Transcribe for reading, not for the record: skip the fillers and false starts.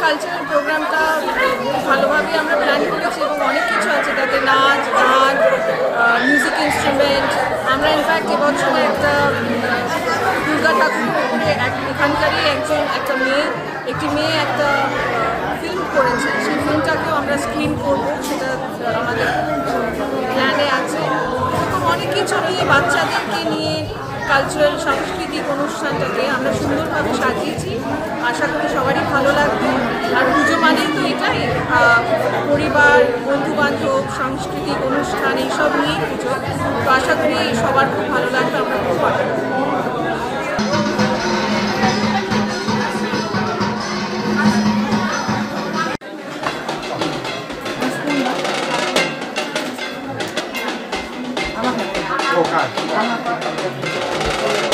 Cultural প্রোগ্রামটা ভালোভাবে আমরা প্ল্যান করেছি এবং অনেক কিছু আছে তাতে নাচ গান মিউজিক ইনস্ট্রুমেন্ট। আমরা ইনফ্যাক্ট এবছর একটা দুর্গা ঠাকুরের উপরে এখানকারই একটি মেয়ে একটা ফিল্ম করেছে, সেই ফিল্মটাকেও আমরা স্ক্রিন করবো, সেটা আমাদের প্ল্যানে আছে। এরকম অনেক কিছু নিয়ে বাচ্চাদেরকে নিয়ে কালচারাল সাংস্কৃতিক অনুষ্ঠানটাকে আমরা সুন্দরভাবে সাজিয়েছি। আশা করি সবারই ভালো লাগবে। আর পুজো মানেই তো এটাই, পরিবার বন্ধুবান্ধব সাংস্কৃতিক অনুষ্ঠান এইসব নিয়েই পুজো। তো আশা করি সবার খুব ভালো লাগবে, আমরা খুব ভালো লাগবে। Oh,